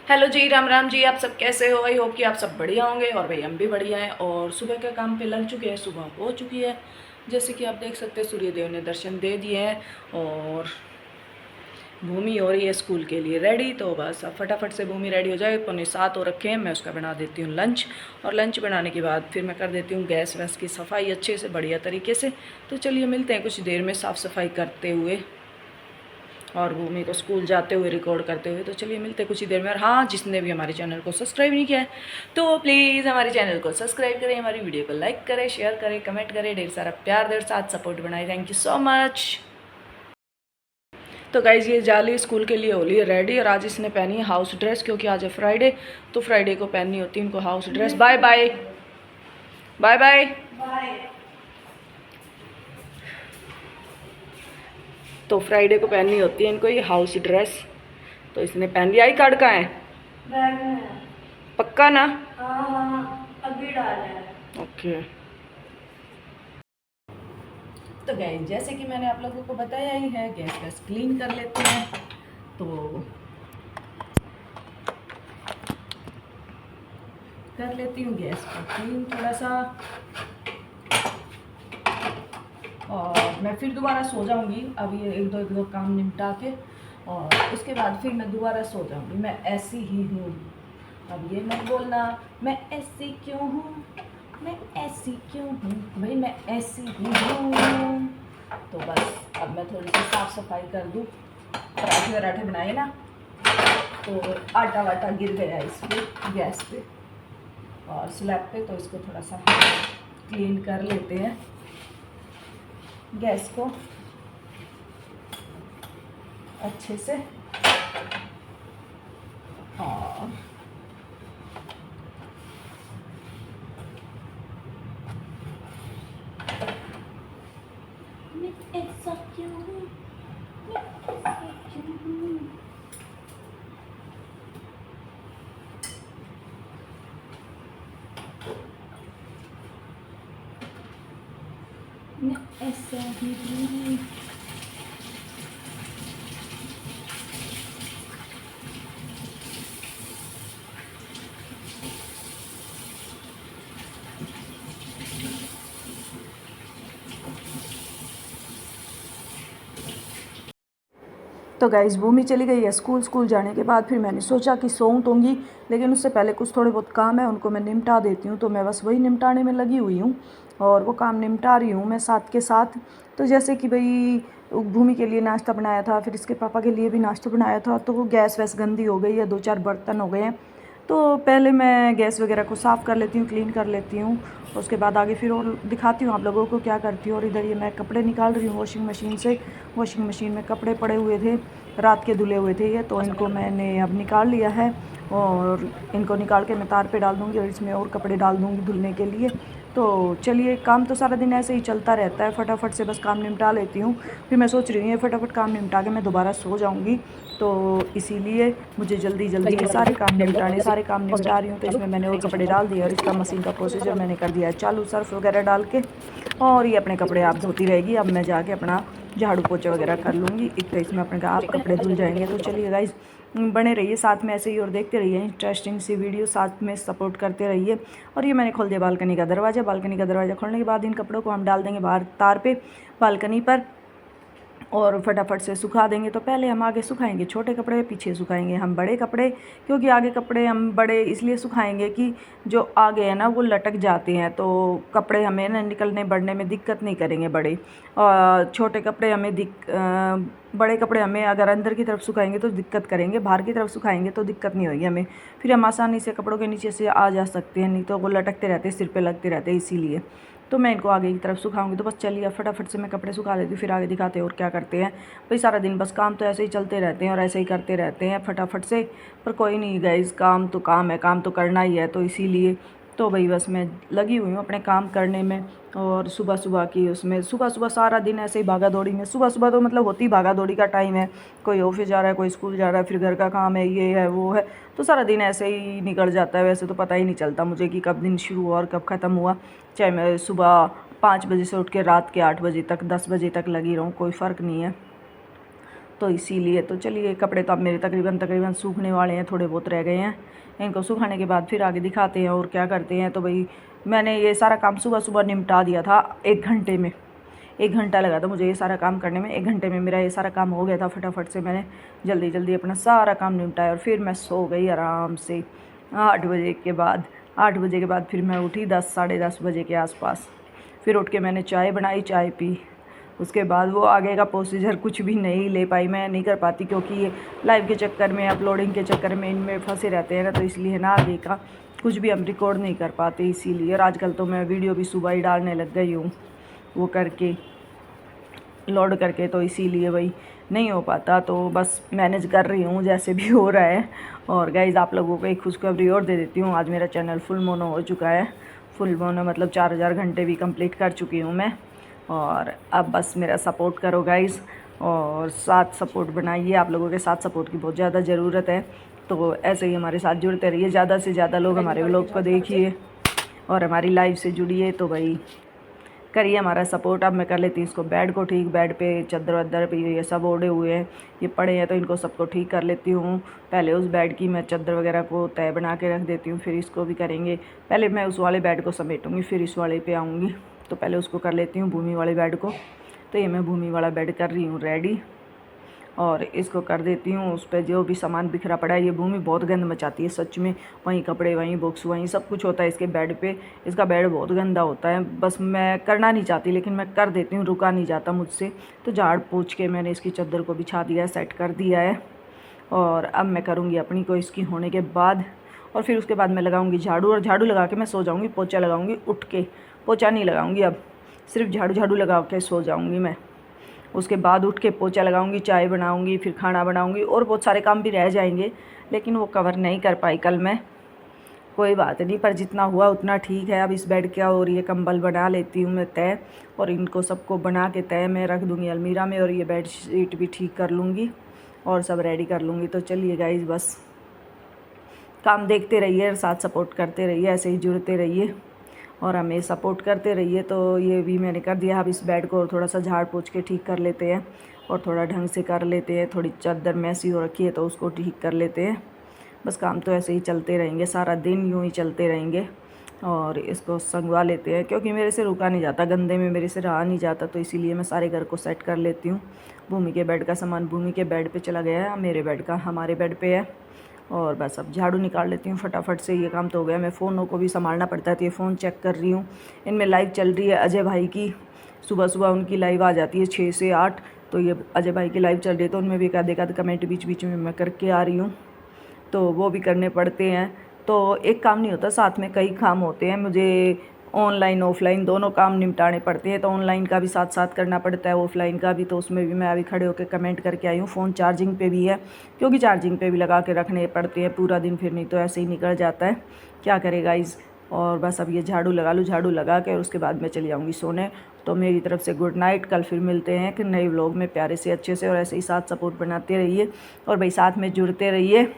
Hello जी, राम राम जी। आप सब कैसे हो? आई होप कि आप सब बढ़िया होंगे और भाई हम भी बढ़िया हैं। और सुबह के काम पे लग चुके हैं, सुबह हो चुकी है। जैसे कि आप देख सकते हैं सूर्यदेव ने दर्शन दे दिए हैं और भूमि हो रही है स्कूल के लिए रेडी। तो बस अब फटाफट से भूमि रेडी हो जाए। 6:45 हो रखे हैं, मैं उसका बना देती हूँ लंच। और लंच बनाने के बाद फिर मैं कर देती हूँ गैस वैस की सफाई अच्छे से बढ़िया तरीके से। तो चलिए मिलते हैं कुछ देर में साफ़ सफाई करते हुए और भूमि को स्कूल जाते हुए रिकॉर्ड करते हुए। तो चलिए मिलते हैं कुछ ही देर में। और हाँ, जिसने भी हमारे चैनल को सब्सक्राइब नहीं किया है तो प्लीज़ हमारे चैनल को सब्सक्राइब करें, हमारी वीडियो को लाइक करें, शेयर करें, कमेंट करें, ढेर सारा प्यार देर साथ सपोर्ट बनाए। Thank you so much. तो गाइज़ ये जाली स्कूल के लिए होली है रेडी और आज इसने पहनी है हाउस ड्रेस, क्योंकि आज है फ्राइडे तो फ्राइडे को पहननी होती है इनको house dress. Bye bye bye bye. तो फ्राइडे को पहननी होती है इनको ये हाउस ड्रेस, तो इसने पहन लिया। आई कार्ड कहाँ है? बैग में है। पक्का ना? हाँ, अभी डाला है। ओके। तो गैस जैसे कि मैंने आप लोगों को बताया ही है, गैस वैस क्लीन कर लेते हैं। तो कर लेती हूँ गैस को क्लीन थोड़ा सा और मैं फिर दोबारा सो जाऊँगी। अब ये एक दो काम निपटा के और उसके बाद फिर मैं दोबारा सो जाऊँगी। मैं ऐसी ही हूँ। अब ये मत बोलना मैं ऐसी क्यों हूँ, मैं ऐसी क्यों हूँ, भाई मैं ऐसी ही हूँ। तो बस अब मैं थोड़ी सी साफ़ सफाई कर दूँ। पराठे वराठे बनाए ना तो आटा वाटा गिर गया इस पर गैस पे और स्लैब पे, तो इसको थोड़ा सा क्लीन कर लेते हैं गैस को अच्छे से। और मैं ऐसा क्यों हूँ, मैं ऐसा क्यों हूँ। मैं ऐसा ही हूँ। तो गाइज़ भूमि चली गई है स्कूल जाने के बाद फिर मैंने सोचा कि सोऊं तोंगी, लेकिन उससे पहले कुछ थोड़े बहुत काम है उनको मैं निपटा देती हूँ। तो मैं बस वही निपटाने में लगी हुई हूँ और वो काम निपटा रही हूँ मैं साथ के साथ। तो जैसे कि भाई भूमि के लिए नाश्ता बनाया था, फिर इसके पापा के लिए भी नाश्ता बनाया था, तो वो गैस वैस गंदी हो गई है, 2-4 बर्तन हो गए हैं। तो पहले मैं गैस वगैरह को साफ़ कर लेती हूँ, क्लीन कर लेती हूँ। उसके बाद आगे फिर और दिखाती हूँ आप लोगों को क्या करती हूँ। और इधर ये मैं कपड़े निकाल रही हूँ वॉशिंग मशीन से। वॉशिंग मशीन में कपड़े पड़े हुए थे, रात के धुले हुए थे ये, तो इनको मैंने अब निकाल लिया है और इनको निकाल के मैं तार पे डाल दूँगी और इसमें और कपड़े डाल दूँगी धुलने के लिए। तो चलिए काम तो सारा दिन ऐसे ही चलता रहता है, फटाफट से बस काम निपटा लेती हूँ। फिर मैं सोच रही हूँ ये फटाफट काम निपटा के मैं दोबारा सो जाऊँगी, तो इसीलिए मुझे जल्दी जल्दी के सारे काम निपटा रही हूँ। तो इसमें मैंने और कपड़े डाल दिए और इसका मशीन का प्रोसीजर मैंने कर दिया है चालू, सर्फ वगैरह डाल के। और ये अपने कपड़े आप धोती रहेगी। अब मैं जाके अपना झाड़ू पोछा वगैरह कर लूँगी, इतने इसमें अपने आप कपड़े धुल जाएंगे। तो चलिए गाइज़ बने रहिए साथ में ऐसे ही और देखते रहिए इंटरेस्टिंग सी वीडियो, साथ में सपोर्ट करते रहिए। और ये मैंने खोल दिया बालकनी का दरवाज़ा। बालकनी का दरवाज़ा खोलने के बाद इन कपड़ों को हम डाल देंगे बाहर तार पे बालकनी पर और फटाफट से सुखा देंगे। तो पहले हम आगे सुखाएंगे छोटे कपड़े, पीछे सुखाएंगे हम बड़े कपड़े, क्योंकि आगे कपड़े हम बड़े इसलिए सुखाएंगे कि जो आगे है ना वो लटक जाते हैं, तो कपड़े हमें ना निकलने बढ़ने में दिक्कत नहीं करेंगे बड़े। और छोटे कपड़े हमें बड़े कपड़े हमें अगर अंदर की तरफ सुखाएंगे तो दिक्कत करेंगे, बाहर की तरफ सुखाएंगे तो दिक्कत नहीं होगी हमें। फिर हम आसानी से कपड़ों के नीचे से आ जा सकते हैं, नहीं तो वो लटकते रहते सिर पे लगते रहते, इसीलिए तो मैं इनको आगे की तरफ सुखाऊंगी। तो बस चलिए अब फटाफट से मैं कपड़े सुखा देती हूँ, फिर आगे दिखाते हैं और क्या करते हैं। भाई सारा दिन बस काम तो ऐसे ही चलते रहते हैं और ऐसे ही करते रहते हैं फटाफट से। पर कोई नहीं गाइस, काम तो काम है, काम तो करना ही है, तो इसीलिए तो भाई बस मैं लगी हुई हूँ अपने काम करने में। और सुबह सुबह की उसमें सुबह सुबह सारा दिन ऐसे ही भागा दौड़ी में, सुबह सुबह तो मतलब होती भागा दौड़ी का टाइम है। कोई ऑफिस जा रहा है, कोई स्कूल जा रहा है, फिर घर का काम है, ये है वो है, तो सारा दिन ऐसे ही निकल जाता है। वैसे तो पता ही नहीं चलता मुझे कि कब दिन शुरू हुआ और कब ख़त्म हुआ। चाहे मैं सुबह 5 बजे से उठ के रात के 8 बजे तक 10 बजे तक लगी रहूँ, कोई फ़र्क नहीं है। तो इसीलिए तो चलिए, कपड़े तो अब मेरे तकरीबन सूखने वाले हैं, थोड़े बहुत रह गए हैं। इनको सुखाने के बाद फिर आगे दिखाते हैं और क्या करते हैं। तो भाई मैंने ये सारा काम सुबह सुबह निपटा दिया था 1 घंटे में। 1 घंटा लगा था मुझे ये सारा काम करने में। 1 घंटे में मेरा ये सारा काम हो गया था। फटाफट से मैंने जल्दी जल्दी अपना सारा काम निपटाया और फिर मैं सो गई आराम से 8 बजे के बाद। 8 बजे के बाद फिर मैं उठी 10 साढ़े 10 बजे के आसपास। फिर उठ के मैंने चाय बनाई, चाय पी। उसके बाद वो आगे का प्रोसीजर कुछ भी नहीं ले पाई, मैं नहीं कर पाती, क्योंकि ये लाइव के चक्कर में, अपलोडिंग के चक्कर में इनमें फंसे रहते हैं ना, तो इसलिए ना आगे का कुछ भी हम रिकॉर्ड नहीं कर पाते इसीलिए। और आजकल तो मैं वीडियो भी सुबह ही डालने लग गई हूँ, वो करके लोड करके, तो इसीलिए वही नहीं हो पाता। तो बस मैनेज कर रही हूँ जैसे भी हो रहा है। और गाइज़ आप लोगों को एक खुशखबरी और दे देती हूँ, आज मेरा चैनल फुल मोनो हो चुका है। फुल मोनो मतलब 4000 घंटे भी कंप्लीट कर चुकी हूँ मैं। और अब बस मेरा सपोर्ट करो गाइज़, और साथ सपोर्ट बनाइए। आप लोगों के साथ सपोर्ट की बहुत ज़्यादा ज़रूरत है, तो ऐसे ही हमारे साथ जुड़ते रहिए। ज़्यादा से ज़्यादा लोग हमारे व्लॉग को देखिए और हमारी लाइव से जुड़िए। तो भाई करिए हमारा सपोर्ट। अब मैं कर लेती हूँ इसको बेड को ठीक। बेड पे चद्दर वद्दर पे ये सब ओढ़े हुए हैं, ये पड़े हैं, तो इनको सबको ठीक कर लेती हूँ। पहले उस बेड की मैं चद्दर वगैरह को तय बना के रख देती हूँ, फिर इसको भी करेंगे। पहले मैं उस वाले बेड को समेटूँगी, फिर इस वाले पे आऊँगी। तो पहले उसको कर लेती हूँ, भूमि वाले बेड को। तो ये मैं भूमि वाला बेड कर रही हूँ रेडी, और इसको कर देती हूँ। उस पर जो भी सामान बिखरा पड़ा है, ये भूमि बहुत गंद मचाती है सच में। वहीं कपड़े, वहीं बुक्स, वहीं सब कुछ होता है इसके बेड पे। इसका बेड बहुत गंदा होता है, बस मैं करना नहीं चाहती, लेकिन मैं कर देती हूँ, रुका नहीं जाता मुझसे। तो झाड़ पोंछ के मैंने इसकी चादर को बिछा दिया है, सेट कर दिया है। और अब मैं करूँगी अपनी को इसकी होने के बाद, और फिर उसके बाद मैं लगाऊँगी झाड़ू। और झाड़ू लगा के मैं सो जाऊँगी, पोछा लगाऊँगी उठ के। पोछा नहीं लगाऊँगी, अब सिर्फ झाड़ू लगा के सो जाऊँगी मैं। उसके बाद उठ के पोछा लगाऊंगी, चाय बनाऊंगी, फिर खाना बनाऊंगी, और बहुत सारे काम भी रह जाएंगे, लेकिन वो कवर नहीं कर पाई कल मैं। कोई बात नहीं, पर जितना हुआ उतना ठीक है। अब इस बेड का और ये कंबल बना लेती हूँ मैं तय, और इनको सबको बना के तय मैं रख दूँगी अलमीरा में। और ये बेड शीट भी ठीक कर लूँगी और सब रेडी कर लूँगी। तो चलिए गाइज़, बस काम देखते रहिए और साथ सपोर्ट करते रहिए, ऐसे ही जुड़ते रहिए और हमें सपोर्ट करते रहिए। तो ये भी मैंने कर दिया। अब इस बेड को थोड़ा सा झाड़ पोंछ के ठीक कर लेते हैं, और थोड़ा ढंग से कर लेते हैं। थोड़ी चादर मैसी हो रखी है, तो उसको ठीक कर लेते हैं। बस काम तो ऐसे ही चलते रहेंगे, सारा दिन यूँ ही चलते रहेंगे। और इसको संगवा लेते हैं, क्योंकि मेरे से रुका नहीं जाता, गंदे में मेरे से रहा नहीं जाता, तो इसीलिए मैं सारे घर को सेट कर लेती हूँ। भूमि के बेड का सामान भूमि के बेड पे चला गया है, मेरे बेड का हमारे बेड पे है। और बस अब झाड़ू निकाल लेती हूँ फटाफट से, ये काम तो हो गया। मैं फ़ोनों को भी संभालना पड़ता है, तो ये फ़ोन चेक कर रही हूँ। इनमें लाइव चल रही है अजय भाई की, सुबह सुबह उनकी लाइव आ जाती है 6 से 8। तो ये अजय भाई की लाइव चल रही है, तो उनमें भी एकाध कमेंट बीच बीच में मैं करके आ रही हूँ, तो वो भी करने पड़ते हैं। तो एक काम नहीं होता, साथ में कई काम होते हैं, मुझे ऑनलाइन ऑफलाइन दोनों काम निपटाने पड़ते हैं। तो ऑनलाइन का भी साथ साथ करना पड़ता है, ऑफलाइन का भी। तो उसमें भी मैं अभी खड़े होकर कमेंट करके आई हूँ। फ़ोन चार्जिंग पे भी है, क्योंकि चार्जिंग पे भी लगा के रखने पड़ते हैं पूरा दिन, फिर नहीं तो ऐसे ही निकल जाता है, क्या करेगा इस। और बस अब ये झाड़ू लगा लूँ, झाड़ू लगा के और उसके बाद मैं चली जाऊँगी सोने। तो मेरी तरफ से गुड नाइट। कल फिर मिलते हैं कि नए व्लॉग में प्यारे से अच्छे से, और ऐसे ही साथ सपोर्ट बनाते रहिए और भाई साथ में जुड़ते रहिए।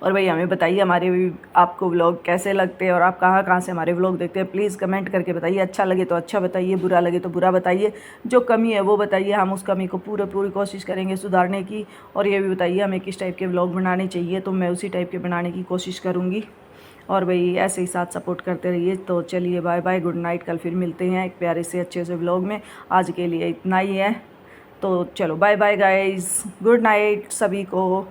और भाई हमें बताइए हमारे आपको व्लॉग कैसे लगते हैं, और आप कहाँ कहाँ से हमारे व्लॉग देखते हैं, प्लीज़ कमेंट करके बताइए। अच्छा लगे तो अच्छा बताइए, बुरा लगे तो बुरा बताइए। जो कमी है वो बताइए, हम उस कमी को पूरी कोशिश करेंगे सुधारने की। और ये भी बताइए हमें किस टाइप के व्लॉग बनाने चाहिए, तो मैं उसी टाइप के बनाने की कोशिश करूँगी। और भाई ऐसे ही साथ सपोर्ट करते रहिए। तो चलिए बाय बाय, गुड नाइट। कल फिर मिलते हैं एक प्यारे से अच्छे से व्लॉग में। आज के लिए इतना ही है, तो चलो bye bye guys, good night सभी को।